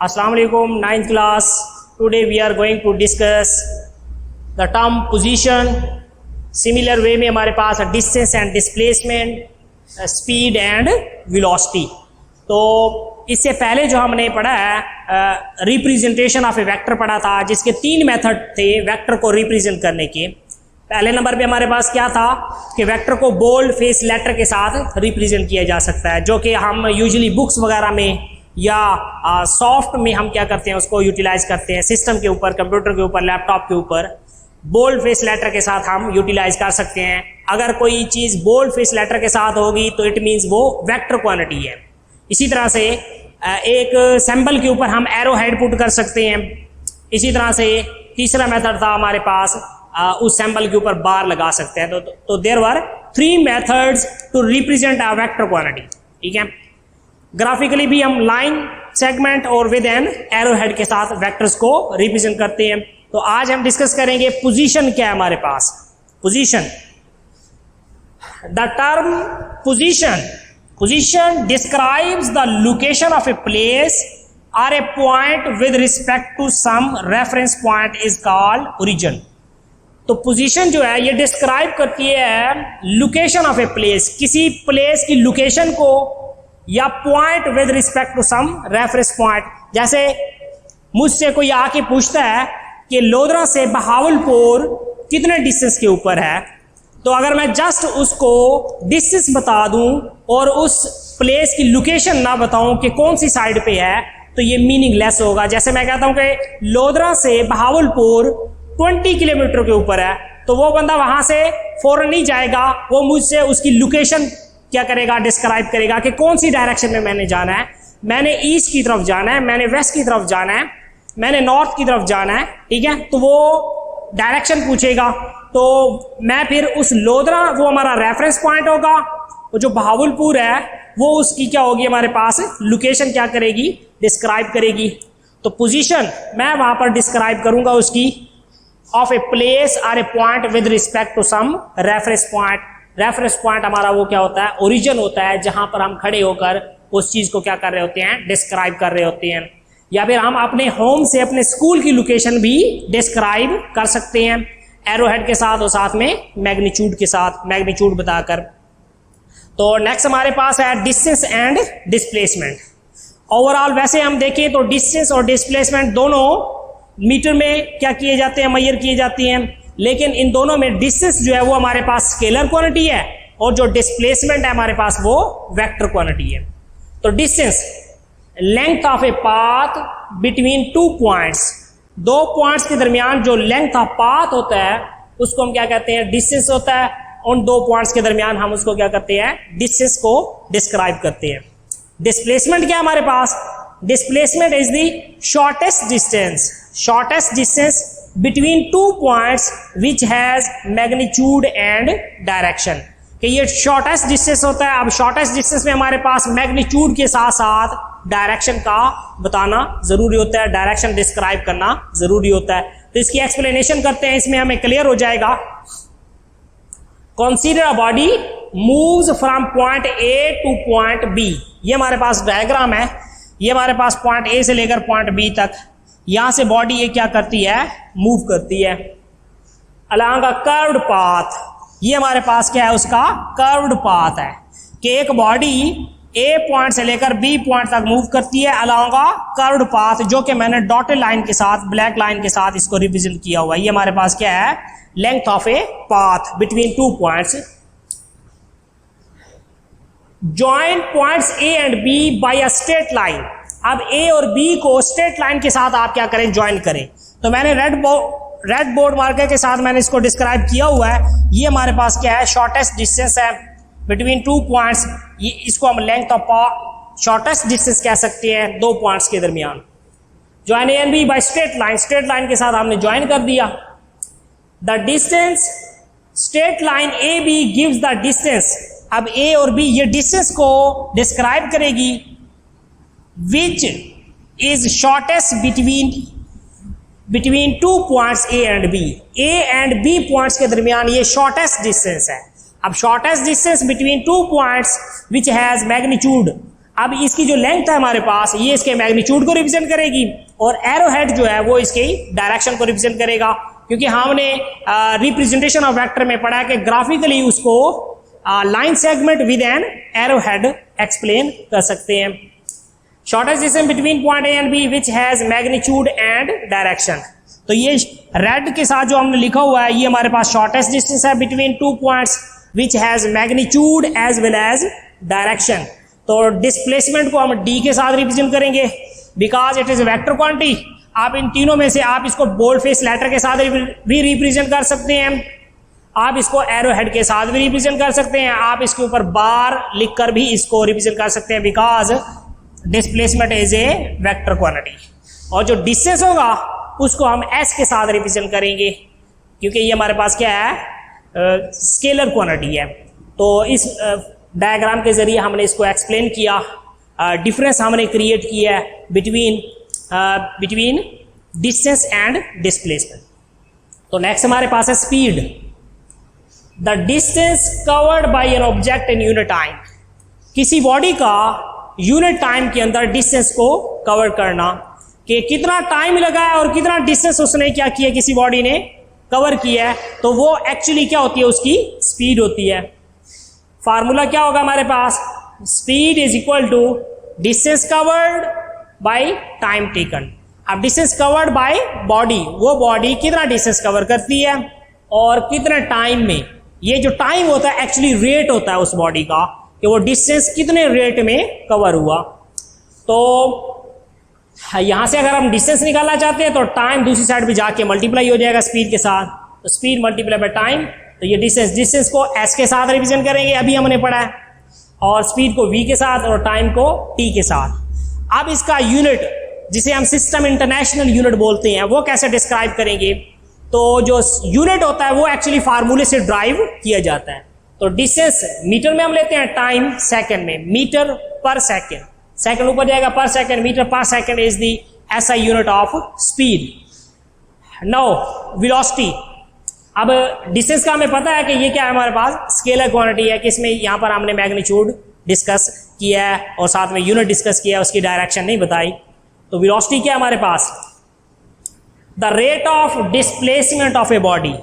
Assalamu alaikum, 9th class. Today we are going to discuss the term position. Similar way में हमारे पास distance and displacement, speed and velocity. तो इससे पहले जो हमने पढ़ा है रिप्रेजेंटेशन ऑफ ए वेक्टर पढ़ा था, जिसके 3 मेथड थे वेक्टर को रिप्रेजेंट करने के। पहले नंबर पे हमारे पास क्या था कि वेक्टर को बोल्ड फेस लेटर के साथ रिप्रेजेंट किया जा सकता है, जो कि हम यूजुअली बुक्स वगैरह में या सॉफ्ट में हम क्या करते हैं उसको यूटिलाइज करते हैं, सिस्टम के ऊपर, कंप्यूटर के ऊपर, लैपटॉप के ऊपर बोल्ड फेस लेटर के साथ हम यूटिलाइज कर सकते हैं। अगर कोई चीज़ बोल्ड फेस लेटर के साथ होगी तो इट मीन्स वो वेक्टर क्वांटिटी है। इसी तरह से एक सिंबल के ऊपर हम एरो हेड पुट कर सकते हैं। इसी तरह से तीसरा मेथड था हमारे पास, उस सिंबल के ऊपर बार लगा सकते हैं। तो there were 3 methods to represent a vector quantity. ठीक है, ग्राफिकली भी हम लाइन, सेगमेंट और विद एन एरो हेड के साथ वेक्टर्स को रिप्रेजेंट करते हैं। तो आज हम डिस्कस करेंगे पोजीशन क्या है हमारे पास। Position, the term position describes the location of a place or a point with respect to some reference point is called origin। तो पोजीशन जो है ये डिस्क्राइब करती है लोकेशन ऑफ ए प्लेस, किसी प्लेस की लोकेशन को, या point with respect to some reference point. जैसे मुझसे कोई आके पूछता है कि लोधरा से बहावलपुर कितने डिस्टेंस के ऊपर है, तो अगर मैं जस्ट उसको डिस्टेंस बता दूं और उस प्लेस की लोकेशन ना बताऊं कि कौन सी साइड पे है, तो ये मीनिंगलेस होगा। जैसे मैं कहता हूं कि लोधरा से बहावलपुर 20 किलोमीटर के ऊपर है, तो वो बंदा वहां से फौरन नहीं जाएगा, वो मुझसे उसकी लोकेशन क्या करेगा, डिस्क्राइब करेगा कि कौन सी डायरेक्शन में मैंने जाना है। मैंने ईस्ट की तरफ जाना है, मैंने वेस्ट की तरफ जाना है, मैंने नॉर्थ की तरफ जाना है। ठीक है, तो वो डायरेक्शन पूछेगा, तो मैं फिर उस लोधरा, वो हमारा रेफरेंस पॉइंट होगा, वो जो बहावलपुर है वो उसकी क्या होगी, हमारे पास लोकेशन क्या करेगी, डिस्क्राइब करेगी। तो पोजीशन मैं वहां पर डिस्क्राइब करूंगा उसकी ऑफ ए प्लेस और a point with respect to some reference point. Reference point हमारा वो क्या होता है, ओरिजिन होता है, जहां पर हम खड़े होकर उस चीज को क्या कर रहे होते हैं, डिस्क्राइब कर रहे होते हैं। या फिर हम अपने होम से अपने स्कूल की लोकेशन भी डिस्क्राइब कर सकते हैं एरो हेड के साथ और साथ में मैग्नीट्यूड के साथ, मैग्नीट्यूड बताकर। तो नेक्स्ट हमारे पास है डिस्टेंस एंड डिस्प्लेसमेंट। ओवरऑल वैसे हम देखें तो डिस्टेंस और डिस्प्लेसमेंट दोनों मीटर में क्या किए जाते हैं, मेजर किए जाती हैं, लेकिन इन दोनों में डिस्टेंस जो है वो हमारे पास स्केलर क्वांटिटी है और जो डिस्प्लेसमेंट है हमारे पास वो वेक्टर क्वांटिटी है। तो distance, length of a path between 2 points, 2 points के दरमियान जो लेंथ ऑफ पाथ होता है उसको हम क्या कहते हैं, डिस्टेंस होता है। उन 2 पॉइंट्स के दरमियान हम उसको क्या करते हैं, डिस्टेंस को डिस्क्राइब करते हैं। डिस्प्लेसमेंट क्या है हमारे पास, displacement is the shortest distance between 2 points which has magnitude and direction. कि ये शॉर्टेस्ट डिस्टेंस होता है। अब शॉर्टेस्ट डिस्टेंस में हमारे पास मैग्नीट्यूड के साथ साथ डायरेक्शन का बताना जरूरी होता है, डायरेक्शन डिस्क्राइब करना जरूरी होता है। तो इसकी एक्सप्लेनेशन करते हैं, इसमें हमें क्लियर हो जाएगा। Consider a body moves from point A to point B. ये हमारे पास डायग्राम है, ये हमारे पास पॉइंट ए से लेकर पॉइंट बी तक, यहां से बॉडी ये क्या करती है, मूव करती है अलोंग अ कर्व्ड पाथ। ये हमारे पास क्या है, उसका कर्व्ड पाथ है कि एक बॉडी ए पॉइंट से लेकर बी पॉइंट तक मूव करती है अलोंग अ कर्व्ड पाथ, जो कि मैंने डॉटेड लाइन के साथ, ब्लैक लाइन के साथ इसको रिप्रेजेंट किया हुआ है। ये हमारे पास क्या है, length of a path between 2 points. Join points A and B by a straight line. अब ए और बी को स्ट्रेट लाइन के साथ आप क्या करें, ज्वाइन करें। तो मैंने रेड बोर्ड मार्कर के साथ मैंने इसको डिस्क्राइब किया हुआ है। ये हमारे पास क्या है, शॉर्टेस्ट डिस्टेंस है बिटवीन 2 पॉइंट्स। ये इसको हम लेंथ ऑफ शॉर्टेस्ट डिस्टेंस कह सकते हैं 2 पॉइंट्स के दरमियान। Join A and B by straight line के साथ हमने ज्वाइन कर दिया। The distance, straight line A B gives the distance. अब ए और बी ये डिस्टेंस को डिस्क्राइब करेगी, which is shortest between 2 points A and B. A and B points के दरमियान ये शॉर्टेस्ट डिस्टेंस है। अब shortest distance between 2 points which has magnitude, अब इसकी जो लेंथ है हमारे पास, ये इसके मैग्नीट्यूड को रिप्रेजेंट करेगी और एरो हेड जो है वो इसकी डायरेक्शन को रिप्रेजेंट करेगा, क्योंकि हमने रिप्रेजेंटेशन ऑफ वेक्टर में पढ़ा है कि ग्राफिकली उसको line segment with an arrow head explain कर सकते हैं। Shortest distance between point A and B which has magnitude and direction. तो ये रेड के साथ जो हमने लिखा हुआ है ये हमारे पास शॉर्टेस्ट डिस्टेंस है between two points which has magnitude as well as direction. तो डिस्प्लेसमेंट को हम डी के साथ रिप्रेजेंट करेंगे because it is vector quantity. आप इन तीनों में से आप इसको बोल्ड फेस लेटर के साथ भी रिप्रेजेंट कर सकते हैं, आप इसको एरो हेड के साथ भी रिप्रेजेंट कर सकते हैं, आप इसके ऊपर बार लिखकर भी इसको रिप्रेजेंट कर सकते हैं because displacement is a vector quantity. और जो डिस्टेंस होगा उसको हम एस के साथ रिप्रेजेंट करेंगे क्योंकि ये हमारे पास क्या है, स्केलर क्वांटिटी है। तो इस डायग्राम के जरिए हमने इसको एक्सप्लेन किया, डिफरेंस हमने क्रिएट किया है बिटवीन डिस्टेंस एंड डिस्प्लेसमेंट। तो नेक्स्ट हमारे पास है speed. The distance covered bye an object in unit time. किसी बॉडी का यूनिट टाइम के अंदर डिस्टेंस को कवर करना, कि कितना टाइम लगा है और कितना डिस्टेंस उसने क्या किया, किसी बॉडी ने कवर किया है, तो वो एक्चुअली क्या होती है, उसकी स्पीड होती है। फार्मूला क्या होगा हमारे पास, speed is equal to distance covered by time taken. अब डिस्टेंस कवर्ड बाय बॉडी, वो बॉडी कितना डिस्टेंस कवर करती है और कितने टाइम में। ये जो टाइम होता है एक्चुअली रेट होता है उस बॉडी का कि वो डिस्टेंस कितने रेट में कवर हुआ। तो यहां से अगर हम डिस्टेंस निकालना चाहते हैं तो टाइम दूसरी साइड भी जाके मल्टीप्लाई हो जाएगा स्पीड के साथ, तो स्पीड मल्टीप्लाई बाय टाइम। तो ये डिस्टेंस को एस के साथ रिप्रेजेंट करेंगे, अभी हमने पढ़ा है, और स्पीड को वी के साथ और टाइम को टी के साथ। अब इसका यूनिट जिसे हम सिस्टम इंटरनेशनल यूनिट बोलते हैं वो कैसे डिस्क्राइब करेंगे, तो जो यूनिट होता है वो एक्चुअली फार्मूले से ड्राइव किया जाता है। तो डिस्टेंस मीटर में हम लेते हैं, टाइम सेकंड में, मीटर पर सेकंड, सेकंड ऊपर जाएगा पर सेकंड, मीटर पर second is the SI unit of speed. Now velocity. अब डिस्टेंस का हमें पता है कि ये क्या है हमारे पास, स्केलर क्वांटिटी है, कि इसमें यहां पर हमने मैग्नीट्यूड डिस्कस किया है और साथ में यूनिट डिस्कस किया है, उसकी डायरेक्शन नहीं बताई। तो वेलोसिटी क्या है हमारे पास, the rate of displacement of a body.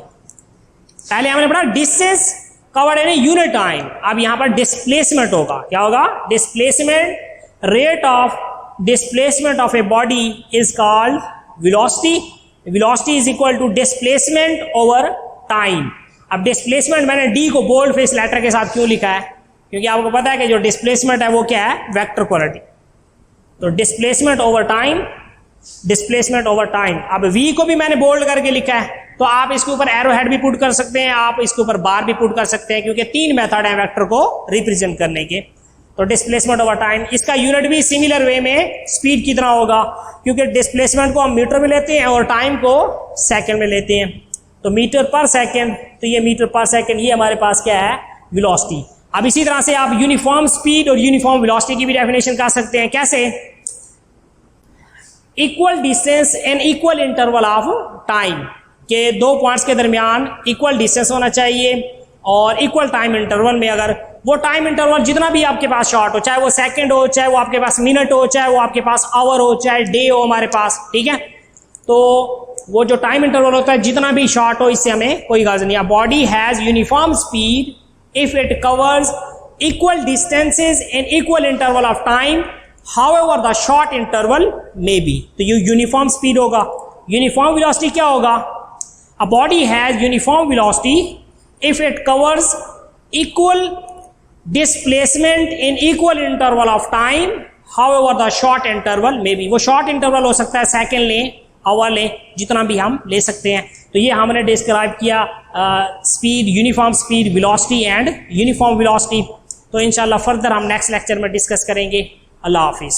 पहले हमने पढ़ा distance covered in unit time, अब यहां पर डिस्प्लेसमेंट होगा, क्या होगा, displacement, rate of displacement of a body is called velocity. Velocity is equal to displacement over time. अब डिस्प्लेसमेंट मैंने डी को बोल्ड फेस लेटर के साथ क्यों लिखा है, क्योंकि आपको पता है कि जो डिस्प्लेसमेंट है वो क्या है, वेक्टर क्वांटिटी। तो displacement over time, displacement over time. अब v को भी मैंने बोल्ड करके लिखा है, तो आप इसके ऊपर एरो हेड भी पुट कर सकते हैं, आप इसके ऊपर बार भी पुट कर सकते हैं, क्योंकि तीन मेथड है वेक्टर को रिप्रेजेंट करने के। तो डिस्प्लेसमेंट ओवर टाइम, इसका यूनिट भी सिमिलर वे में स्पीड कितना होगा, क्योंकि डिस्प्लेसमेंट को हम मीटर में लेते हैं और टाइम को सेकंड में लेते हैं। तो मीटर पर सेकंड, तो ये मीटर पर सेकंड, ये हमारे पास क्या है, वेलोसिटी। अब इसी तरह से आप यूनिफॉर्म स्पीड और यूनिफॉर्म वेलोसिटी की भी डेफिनेशन कर सकते हैं। कैसे, equal distance and equal interval of time, के दो पॉइंट्स के दरमियान इक्वल डिस्टेंस होना चाहिए और इक्वल टाइम इंटरवल में, अगर वो टाइम इंटरवल जितना भी आपके पास शॉर्ट हो, चाहे वो सेकंड हो, चाहे वो आपके पास मिनट हो, चाहे वो आपके पास आवर हो, चाहे डे हो हमारे पास, ठीक है। तो वो जो टाइम इंटरवल होता है जितना भी शॉर्ट हो, इससे हमें कोई गर्ज नहीं है। Body has uniform speed if it covers equal distances in equal interval of time, however the short interval may be। तो ये यूनिफॉर्म स्पीड होगा। यूनिफॉर्म वेलोसिटी क्या होगा, a body has uniform velocity if it covers equal displacement in equal interval of time, however the short interval may be। वो short interval हो सकता है, second लें, आवर लें, जितना भी हम ले सकते हैं। तो ये हमने डिस्क्राइब किया speed, uniform speed, velocity and uniform velocity. तो इंशाल्लाह फर्दर हम नेक्स्ट लेक्चर में डिस्कस करेंगे। अल्लाह हाफिज।